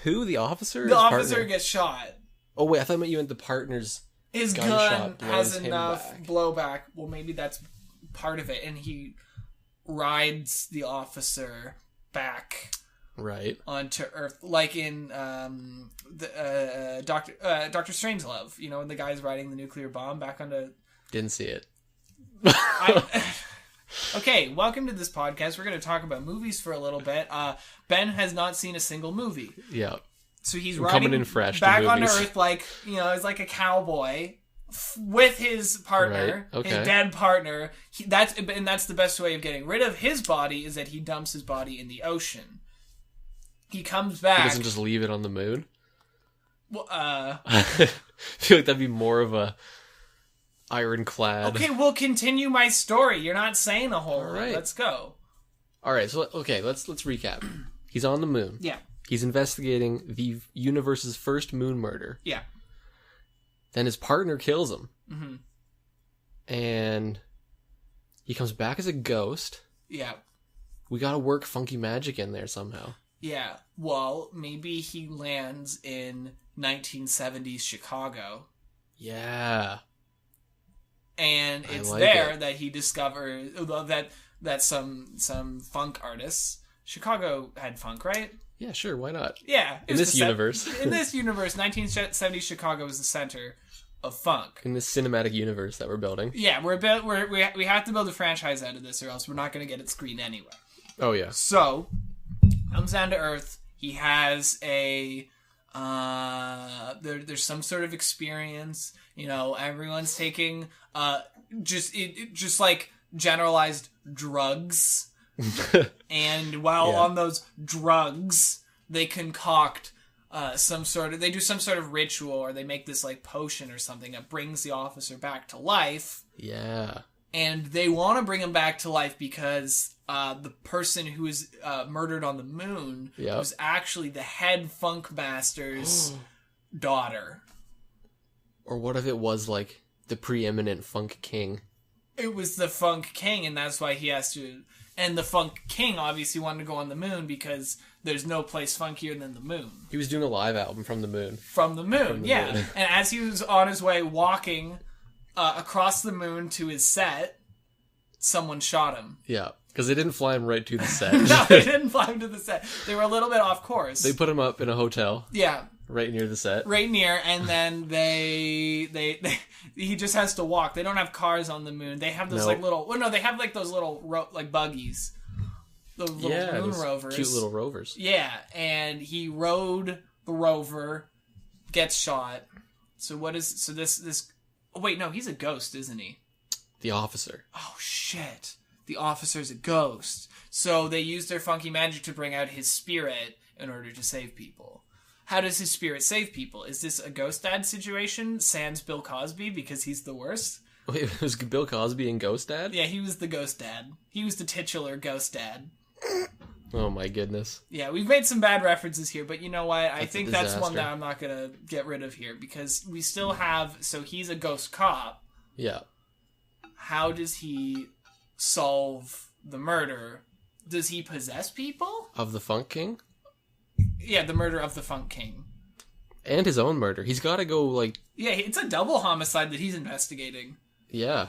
who? The officer? The officer gets shot. Oh wait, I thought you meant the partner's His gun has enough blowback. Well, maybe that's part of it, and he rides the officer back onto Earth, like in Doctor Strangelove. You know, when the guy's riding the nuclear bomb back onto. Didn't see it. Okay, welcome to this podcast. We're going to talk about movies for a little bit. Ben has not seen a single movie. Yeah. So he's coming in fresh back on Earth, like, you know, he's like a cowboy with his partner, his dead partner. That's the best way of getting rid of his body is that he dumps his body in the ocean. He comes back. He doesn't just leave it on the moon? Well, I feel like that'd be more of a ironclad. okay, we'll continue my story. You're not saying a whole lot. right. Let's go. All right, so let's recap. He's on the moon. Yeah. He's investigating the universe's first moon murder. Yeah. Then his partner kills him. Mm-hmm. And he comes back as a ghost. Yeah. We gotta work funky magic in there somehow. Yeah. Well, maybe he lands in 1970s Chicago. Yeah. And it's like there it. that he discovers that some funk artists. Chicago had funk, right? Yeah, sure, why not? Yeah. In this universe. In this universe, 1970s Chicago is the center of funk. In this cinematic universe that we're building. Yeah, we have to build a franchise out of this, or else we're not going to get it screened anyway. Oh, yeah. So, comes down to Earth. He has a there's some sort of experience. You know, everyone's taking just like generalized drugs. And while on those drugs, they concoct they do some sort of ritual, or they make this like potion or something that brings the officer back to life. Yeah. And they want to bring him back to life because the person who was murdered on the moon was actually the head funk master's daughter. Or what if it was like the preeminent funk king? It was the funk king, and that's why he has to. And the funk king obviously wanted to go on the moon because there's no place funkier than the moon. He was doing a live album from the moon. From the moon, From the yeah. moon. And as he was on his way walking across the moon to his set, someone shot him. Yeah, because they didn't fly him right to the set. No, they didn't fly him to the set. They were a little bit off course. They put him up in a hotel. Yeah. Right near the set. Right near, and then he just has to walk. They don't have cars on the moon. They have those like little. Well, no, they have like those little like buggies. The little moon rovers. Cute little rovers. Yeah, and he rode the rover, gets shot. So this? Oh wait, no, he's a ghost, isn't he? The officer. Oh shit! The officer's a ghost. So they use their funky magic to bring out his spirit in order to save people. How does his spirit save people? Is this a ghost dad situation? Sans Bill Cosby because he's the worst? Wait, was Bill Cosby in Ghost Dad? Yeah, he was the ghost dad. He was the titular ghost dad. Oh my goodness. Yeah, we've made some bad references here, but you know what? I think that's one disaster. that I'm not going to get rid of here because we still have... So he's a ghost cop. Yeah. How does he solve the murder? Does he possess people? Of the Funk King? Yeah, the murder of the Funk King. And his own murder. He's got to go, like... Yeah, it's a double homicide that he's investigating. Yeah.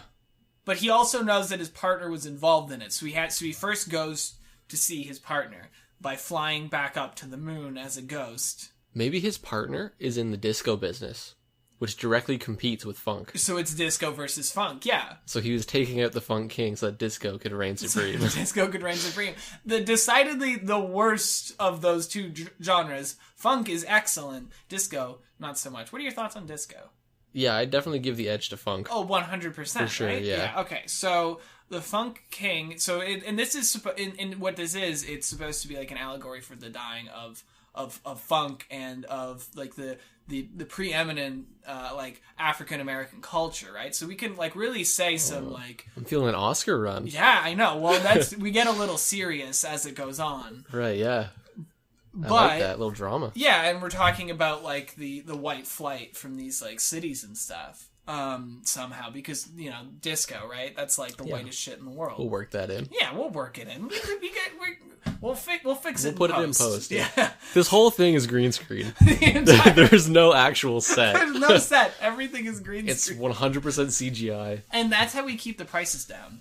But he also knows that his partner was involved in it. So he first goes to see his partner by flying back up to the moon as a ghost. Maybe his partner is in the disco business, which directly competes with funk. So it's disco versus funk, yeah. So he was taking out the Funk King so that disco could reign supreme. Disco could reign supreme. Decidedly the worst of those two genres. Funk is excellent. Disco, not so much. What are your thoughts on disco? Yeah, I'd definitely give the edge to funk. Oh, 100%, For sure, right? yeah. Okay, so the Funk King... So, and this is... In what this is, it's supposed to be like an allegory for the dying of funk and of like the preeminent like African American culture, right? So we can like really say some like I'm feeling an Oscar run. yeah, I know. Well, we get a little serious as it goes on, Right, yeah. but I like that little drama. yeah, and we're talking about like the white flight from these like cities and stuff somehow because you know disco, right? That's like the whitest shit in the world. We'll work that in. Yeah, we'll work it in. We'll fix it. We'll put in it in post. Yeah. This whole thing is green screen. The entire- There's no actual set. There's no set. Everything is green It's screen. 100% CGI. And that's how we keep the prices down.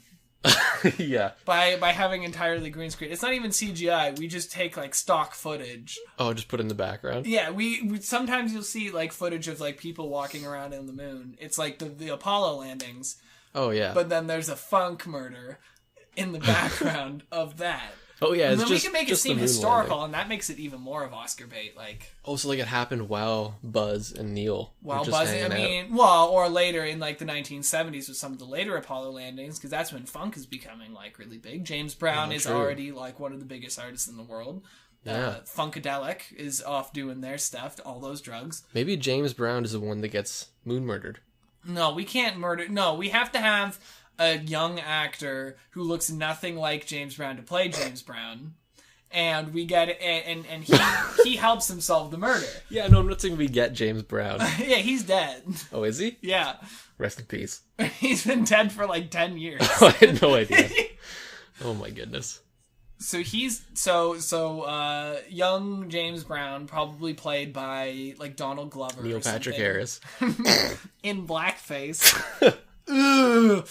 Yeah. By having entirely green screen. It's not even CGI. We just take like stock footage. Oh, just put it in the background? Yeah, we sometimes you'll see like footage of like people walking around on the moon. It's like the Apollo landings. Oh, yeah. But then there's a funk murder in the background of that. Oh, yeah, And it's then just we can make it just the seem moon historical, landing. and that makes it even more of Oscar bait. Like, Oh, so like it happened while Buzz and Neil were while just buzzing, I hanging out. mean, well, or later in like the 1970s with some of the later Apollo landings, because that's when funk is becoming like really big. James Brown is true. already like one of the biggest artists in the world. Funkadelic is off doing their stuff, all those drugs. Maybe James Brown is the one that gets moon murdered. No, we can't murder. No, we have to have a young actor who looks nothing like James Brown to play James Brown. And we get it, and he helps him solve the murder. Yeah, no, I'm not saying we get James Brown. Yeah, he's dead. Oh, is he? Yeah. Rest in peace. He's been dead for like 10 years. I had no idea. Oh my goodness. So he's young James Brown, probably played by like Donald Glover, Neil Patrick Harris, in blackface. Ugh.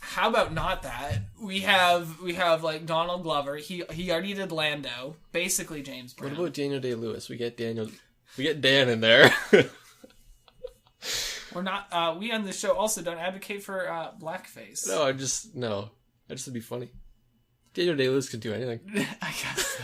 How about not that? We have like Donald Glover. He already did Lando, basically James Brown. What about Daniel Day-Lewis? We get Dan in there. We're not. We on the show also don't advocate for blackface. No, I just would be funny. Daniel Day-Lewis could do anything. I guess so.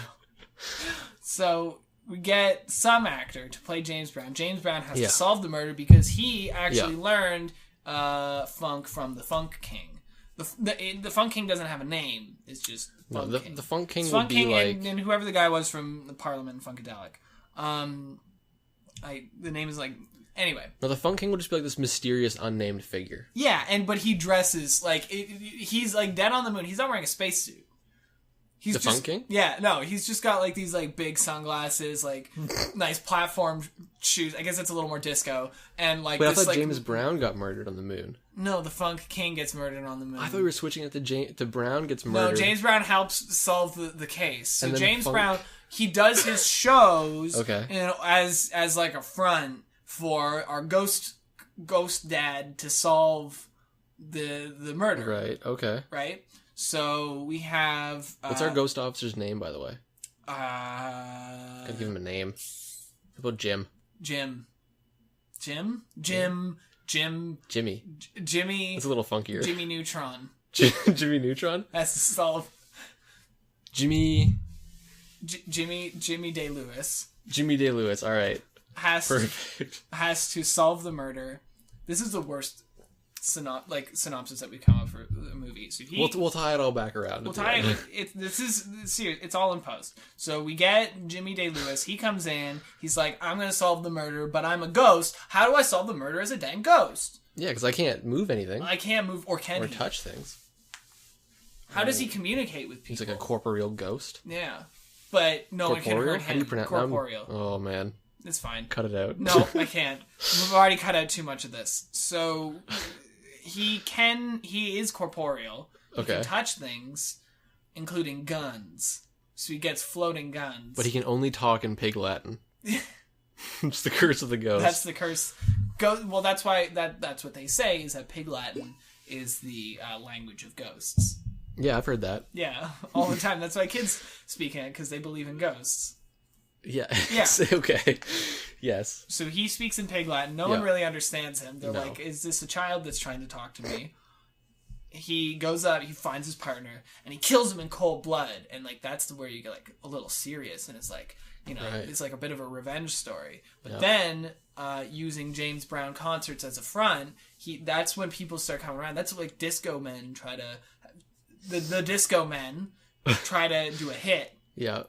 So we get some actor to play James Brown. James Brown has to solve the murder because he actually learned funk from the Funk King. The Funk King doesn't have a name. It's just Funk King. The Funk King Funk would King be like... and whoever the guy was from the Parliament Funkadelic. The name is like... Anyway. No, the Funk King would just be like this mysterious, unnamed figure. Yeah, but he dresses like... he's like dead on the moon. He's not wearing a spacesuit. He's Funk King? Yeah, no, he's just got like these like big sunglasses, like nice platform shoes. I guess it's a little more disco. And like But this, I thought like, James Brown got murdered on the moon. No, the Funk King gets murdered on the moon. I thought we were switching it to Brown gets murdered. No, James Brown helps solve the case. So And then James Brown, he does his shows Okay. you know, as like a front for our ghost dad to solve the murder. Right, okay. Right? So we have... What's our ghost officer's name, by the way? Gotta give him a name. How about Jim? Jimmy. It's a little funkier. Jimmy Neutron. Jimmy Neutron? Has to solve... Jimmy Day-Lewis. Jimmy Day-Lewis, alright. Perfect. Has to solve the murder. This is the worst synopsis that we come up for the movie. So we'll tie it all back around. We'll tie it. This is serious. It's all in post. So we get Jimmy Day-Lewis. He comes in. He's like, I'm going to solve the murder, but I'm a ghost. How do I solve the murder as a dang ghost? Yeah, because I can't move anything. I can't move, or can or he? touch things. How does he communicate with people? He's like a corporeal ghost. Yeah, but no one can hurt him. How do you pronounce corporeal? Oh man, it's fine. Cut it out. No, I can't. We've already cut out too much of this. So he is corporeal. He can touch things, including guns. So he gets floating guns. But he can only talk in Pig Latin. It's the curse of the ghost. That's the curse. Well, that's why that's what they say is that Pig Latin is the language of ghosts. Yeah, I've heard that. Yeah, all the time. That's why kids speak in it, because they believe in ghosts. Yeah. Yeah. Okay. Yes. So he speaks in Pig Latin. No one really understands him. They're like, is this a child that's trying to talk to me? He goes out, he finds his partner, and he kills him in cold blood. And like that's where you get like a little serious, and it's like, it's like a bit of a revenge story. But then, using James Brown concerts as a front, that's when people start coming around. That's like disco men try to... The disco men try to do a hit. Yeah.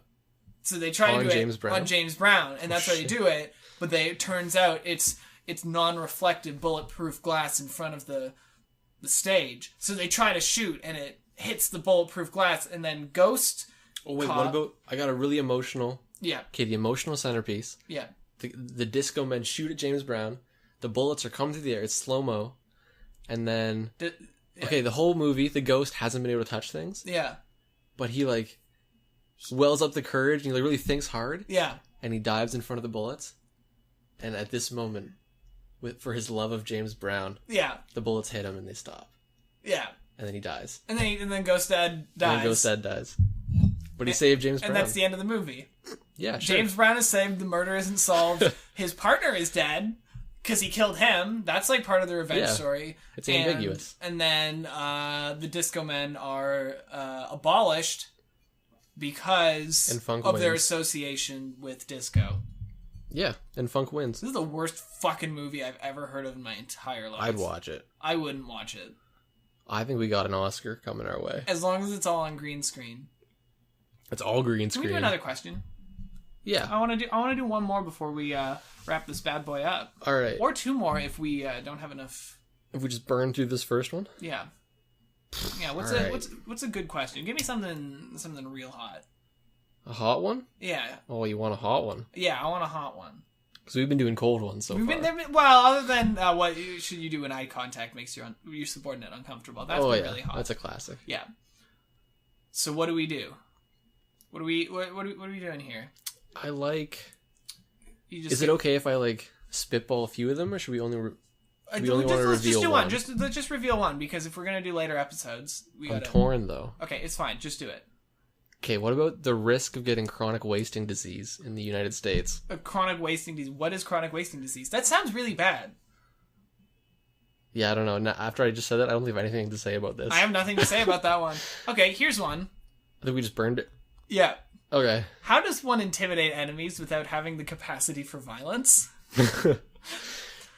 So they try to do James it Brown. on James Brown, and that's how they do it. But it turns out it's non-reflective, bulletproof glass in front of the stage. So they try to shoot, and it hits the bulletproof glass, and then Ghost. Oh wait, what about? I got a really emotional. Yeah. Okay, the emotional centerpiece. Yeah. The disco men shoot at James Brown. The bullets are coming through the air. It's slow mo, and then. Okay, the whole movie, the ghost hasn't been able to touch things. Yeah. But he, wells up the courage, and he, really thinks hard. Yeah. And he dives in front of the bullets. And at this moment, for his love of James Brown, the bullets hit him and they stop. Yeah. And then he dies. And then Ghost Dad dies. And then Ghost Dad dies. But he saved James Brown. And that's the end of the movie. Yeah, sure. James Brown is saved, the murder isn't solved, his partner is dead. Because he killed him. That's part of the revenge story. It's ambiguous. And then the disco men are abolished because of their association with disco. Yeah, and Funk wins. This is the worst fucking movie I've ever heard of in my entire life. I'd watch it. I wouldn't watch it. I think we got an Oscar coming our way. As long as it's all on green screen. It's all green screen. Can we do another question? Yeah. I want to do one more before we wrap this bad boy up. All right. Or two more if we don't have enough. If we just burn through this first one? Yeah. Yeah, what's a good question? Give me something real hot. A hot one? Yeah. Oh, you want a hot one? Yeah, I want a hot one. Because we've been doing cold ones so far. Well, other than should you do when eye contact makes your subordinate uncomfortable. That's been really hot. That's a classic. Yeah. So what do we do? What are we doing here? I like... Is it okay if I like spitball a few of them, or should we only... want to reveal just do one? Let's just reveal one, because if we're going to do later episodes, I'm torn, though. Okay, it's fine. Just do it. Okay, what about the risk of getting chronic wasting disease in the United States? A chronic wasting disease. What is chronic wasting disease? That sounds really bad. Yeah, I don't know. After I just said that, I don't think I have anything to say about this. I have nothing to say about that one. Okay, here's one. I think we just burned it. Yeah. Okay. How does one intimidate enemies without having the capacity for violence?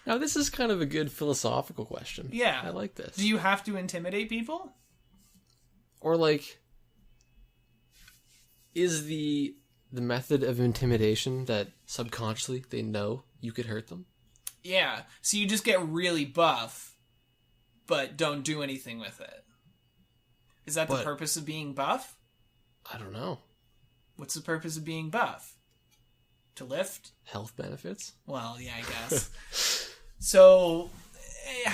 Now, this is kind of a good philosophical question. Yeah. I like this. Do you have to intimidate people? Or, like, is the method of intimidation that subconsciously they know you could hurt them? Yeah. So you just get really buff, but don't do anything with it. Is that the purpose of being buff? I don't know. What's the purpose of being buff? To lift? Health benefits? Well, yeah, I guess. So the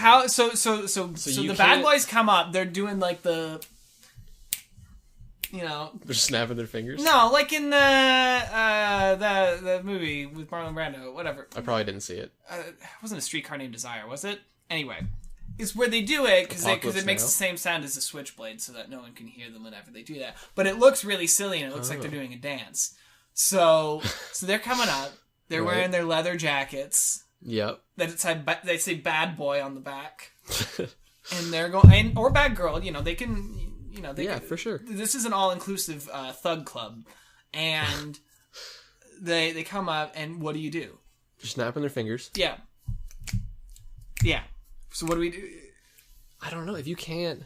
bad boys come up, they're doing like the, they're snapping their fingers? No, like in the movie with Marlon Brando, whatever. I probably didn't see it. It wasn't A Streetcar Named Desire, was it? Anyway, it's where they do it because it makes the same sound as a switchblade, so that no one can hear them whenever they do that. But it looks really silly, and it looks like they're doing a dance. So they're coming up. They're wearing their leather jackets. Yep. They say "bad boy" on the back, and they're going or "bad girl." They can. For sure. This is an all-inclusive thug club, and they come up, and what do you do? They're snapping their fingers. Yeah. So what do we do? I don't know. If you can't,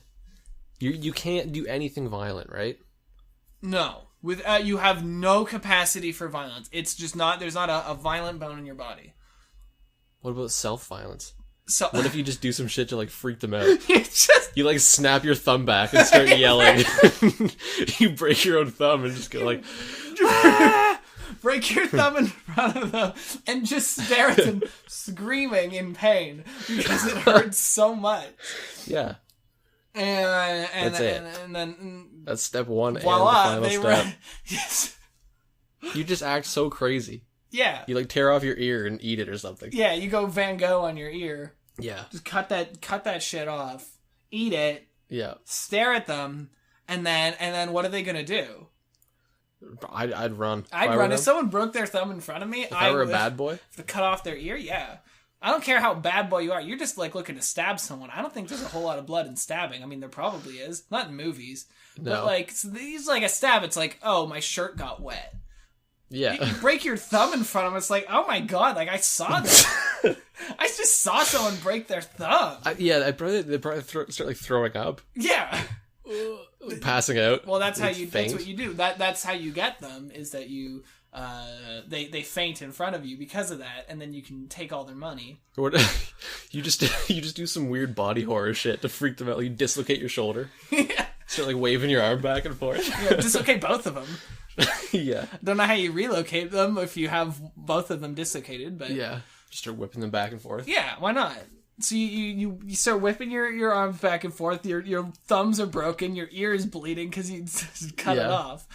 you can't do anything violent, right? No. You have no capacity for violence. It's just not. There's not a violent bone in your body. What about self-violence? So, what if you just do some shit to like freak them out? You like snap your thumb back and start yelling. You break your own thumb and just go like, break your thumb in front of them and just stare at them screaming in pain because it hurts so much. Yeah. And that's it. And then that's step one. Voila, and the final step. Yes. You just act so crazy. Yeah. You like tear off your ear and eat it or something. Yeah, you go Van Gogh on your ear. Yeah. Just cut that shit off. Eat it. Yeah. Stare at them, and then what are they gonna do? I'd run. I'd run. If someone broke their thumb in front of me, if I were a bad boy, to cut off their ear, yeah. I don't care how bad boy you are. You're just like looking to stab someone. I don't think there's a whole lot of blood in stabbing. I mean, there probably is. Not in movies. No. But like, so these like a stab. It's like, oh, my shirt got wet. Yeah. You break your thumb in front of them. It's like, oh my god, like I saw that. I just saw someone break their thumb. They probably start like throwing up. Yeah. Passing out. Well, that's how you. Faint. That's what you do. That's how you get them. Is that you? They faint in front of you because of that, and then you can take all their money. Or you just do some weird body horror shit to freak them out. Like you dislocate your shoulder. Yeah. Start like waving your arm back and forth. Yeah, dislocate both of them. Yeah. Don't know how you relocate them if you have both of them dislocated, but yeah, just start whipping them back and forth. Yeah, why not? So you start whipping your arms back and forth. Your thumbs are broken. Your ear is bleeding because you cut it off.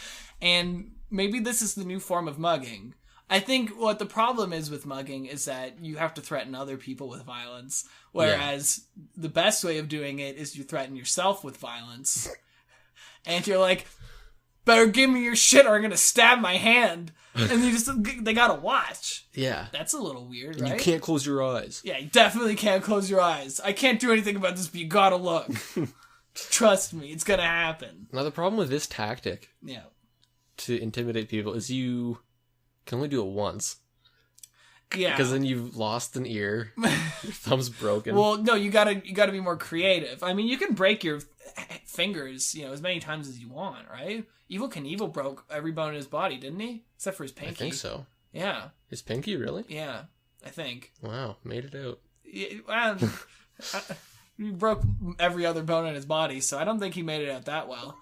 And maybe this is the new form of mugging. I think what the problem is with mugging is that you have to threaten other people with violence, whereas the best way of doing it is you threaten yourself with violence. And you're like, better give me your shit or I'm gonna stab my hand. And they gotta watch. Yeah. That's a little weird, and right? You can't close your eyes. Yeah, you definitely can't close your eyes. I can't do anything about this, but you gotta look. Trust me, it's gonna happen. Now the problem with this tactic to intimidate people is you can only do it once. Yeah. Because then you've lost an ear. Your thumb's broken. Well, no, you gotta be more creative. I mean, you can break your fingers, as many times as you want, right? Evel Knievel broke every bone in his body, didn't he? Except for his pinky. I think so. Yeah. His pinky, really? Yeah, I think. Wow, made it out. Yeah, well, he broke every other bone in his body, so I don't think he made it out that well.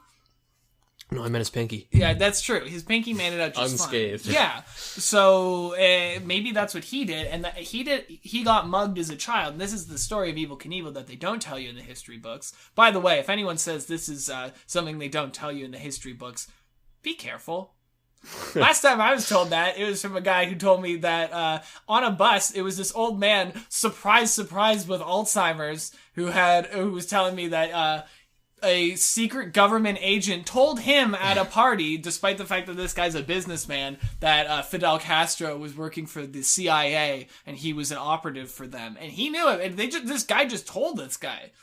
No, I meant his pinky. Yeah, that's true. His pinky made it out just unscathed. Fine. Yeah, so maybe that's what he did, and he got mugged as a child. And this is the story of Evel Knievel that they don't tell you in the history books. By the way, if anyone says this is something they don't tell you in the history books, be careful. Last time I was told that, it was from a guy who told me that on a bus, it was this old man, surprise, with Alzheimer's, who was telling me that a secret government agent told him at a party, despite the fact that this guy's a businessman, that Fidel Castro was working for the CIA and he was an operative for them, and he knew it. And this guy just told this guy.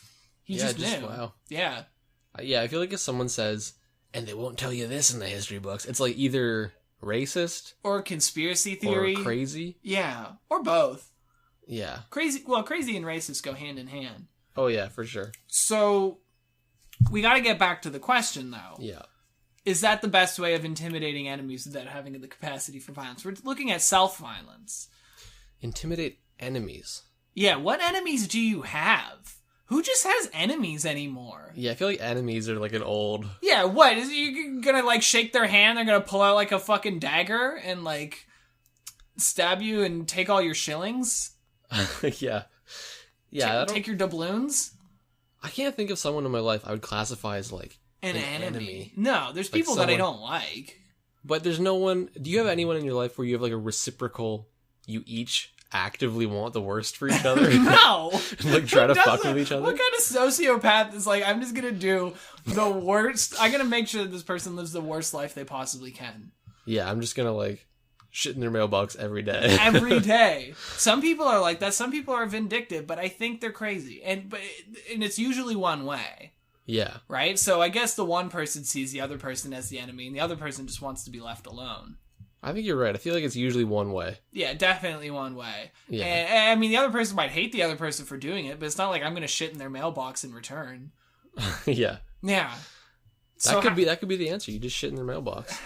He just knew. Wow. Yeah. Yeah, I feel like if someone says, and they won't tell you this in the history books, it's like either racist or conspiracy theory or crazy. Yeah, or both. Yeah. Crazy and racist go hand in hand. Oh yeah, for sure. So we got to get back to the question, though. Yeah. Is that the best way of intimidating enemies without having the capacity for violence? We're looking at self-violence. Intimidate enemies. Yeah, what enemies do you have? Who just has enemies anymore? Yeah, I feel like enemies are like an old... Yeah, what? Is you gonna, like, shake their hand, they're gonna pull out, like, a fucking dagger and, like, stab you and take all your shillings? Yeah. Yeah, take your doubloons? I can't think of someone in my life I would classify as, like, an enemy. No, there's people that I don't like. But there's no one... Do you have anyone in your life where you have, like, a reciprocal... You each actively want the worst for each other? No! Like, try to fuck with each other? What kind of sociopath is like, I'm just gonna do the worst... I'm gonna make sure that this person lives the worst life they possibly can. Yeah, I'm just gonna, like, shit in their mailbox every day. Every day. Some people are like that. Some people are vindictive, but I think they're crazy. And it's usually one way. Yeah. Right? So I guess the one person sees the other person as the enemy, and the other person just wants to be left alone. I think you're right. I feel like it's usually one way. Yeah, definitely one way. Yeah. And I mean, the other person might hate the other person for doing it, but it's not like I'm going to shit in their mailbox in return. Yeah. Yeah. That could be the answer. You just shit in their mailbox.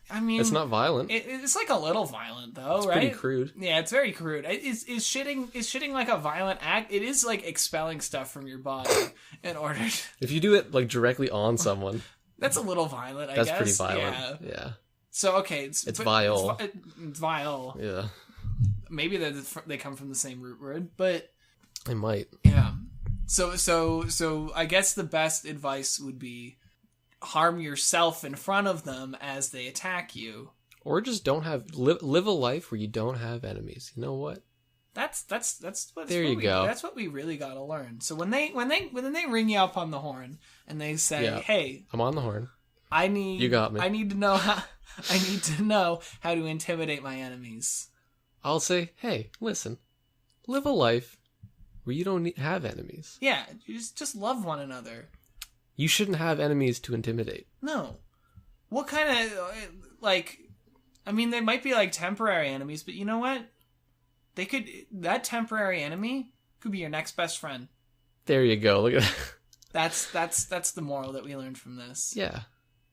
I mean, it's not violent. It's like a little violent, though, it's right? Pretty crude. Yeah, it's very crude. Is shitting like a violent act? It is like expelling stuff from your body in order. If you do it like directly on someone, that's a little violent. I guess that's pretty violent. Yeah. So okay, it's vile. It's vile. Yeah. Maybe they come from the same root word, but they might. Yeah. So I guess the best advice would be harm yourself in front of them as they attack you, or just don't live a life where you don't have enemies. You know what? That's what there you go. That's what we really got to learn. So when they ring you up on the horn and they say, "Hey, I'm on the horn. You got me. I need to know how to intimidate my enemies." I'll say, "Hey, listen, live a life where you don't have enemies. Yeah, you just love one another. You shouldn't have enemies to intimidate." No. What kind of, like, I mean, they might be like temporary enemies, but you know what? That temporary enemy could be your next best friend. There you go. Look at that. That's the moral that we learned from this. Yeah.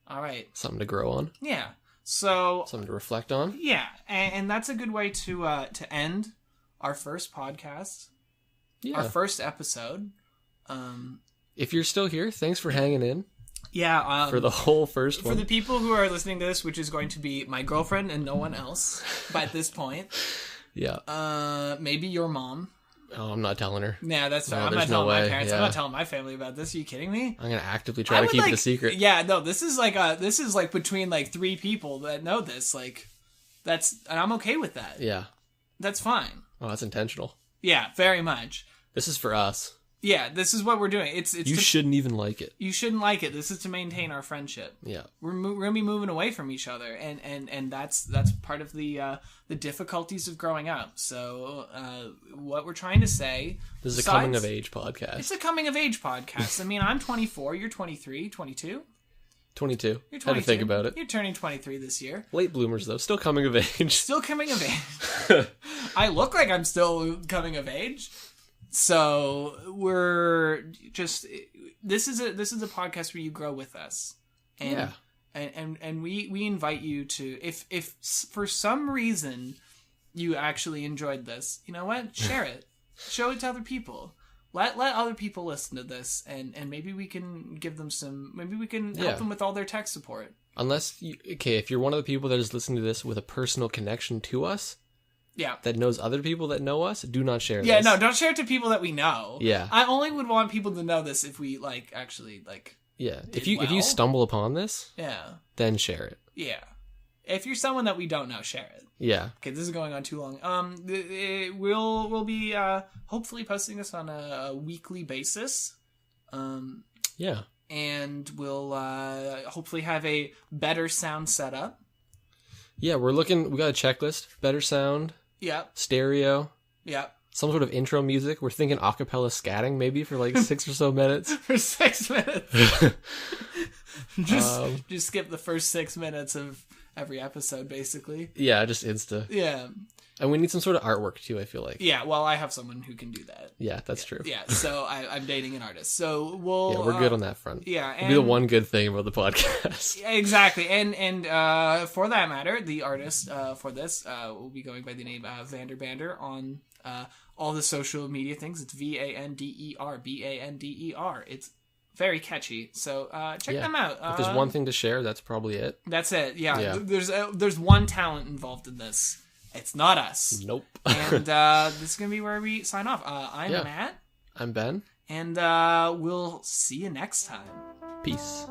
All right. Something to grow on. Yeah. So something to reflect on. Yeah, and that's a good way to end our first podcast. Yeah. Our first episode. If you're still here, thanks for hanging in. Yeah. For the whole first one. For the people who are listening to this, which is going to be my girlfriend and no one else by this point. Yeah. Maybe your mom. Oh, I'm not telling her. Yeah, that's fine. I'm not telling my parents. Yeah. I'm not telling my family about this. Are you kidding me? I'm gonna actively try to keep it a secret. Yeah, no, this is like between like 3 people that know this. Like, and I'm okay with that. Yeah. That's fine. Oh, that's intentional. Yeah, very much. This is for us. Yeah, this is what we're doing. You shouldn't even like it. You shouldn't like it. This is to maintain our friendship. Yeah, we're gonna be moving away from each other, and that's part of the difficulties of growing up. So what we're trying to say. This is a coming of age podcast. It's a coming of age podcast. I mean, I'm 24. You're 23, 22. 22. You're 22. Had to think about it. You're turning 23 this year. Late bloomers though, still coming of age. Still coming of age. I look like I'm still coming of age. So we're just this is a podcast where you grow with us, and Yeah. and we invite you to, if for some reason you actually enjoyed this, you know what, share it, show it to other people. Let other people listen to this, and maybe we can give them maybe we can help them with all their tech support. Unless if you're one of the people that is listening to this with a personal connection to us, Yeah. that knows other people that know us, do not share Yeah, this. no, don't share it to people that we know. Yeah. I only would want people to know this if we actually Yeah. If well. you stumble upon this, yeah. then share it. Yeah. If you're someone that we don't know, share it. Yeah. Okay, this is going on too long. We'll be hopefully posting this on a weekly basis. Yeah. And we'll hopefully have a better sound setup. Yeah, we got a checklist, better sound, Yep. stereo, Yep. some sort of intro music. We're thinking acapella scatting maybe for like 6 or so minutes. For 6 minutes. Just skip the first 6 minutes of every episode, basically. Yeah, just Insta. Yeah. And we need some sort of artwork too, I feel like. Yeah, well, I have someone who can do that. Yeah, that's true. Yeah, so I'm dating an artist. So we'll... Yeah, we're good on that front. Yeah, It'll be the one good thing about the podcast. Exactly. And for that matter, the artist for this will be going by the name Vanderbander on all the social media things. It's Vanderbander. It's very catchy. So check them out. If there's one thing to share, that's probably it. That's it. Yeah. Yeah. There's one talent involved in this. It's not us. Nope. And this is going to be where we sign off. I'm Matt. I'm Ben. And we'll see you next time. Peace.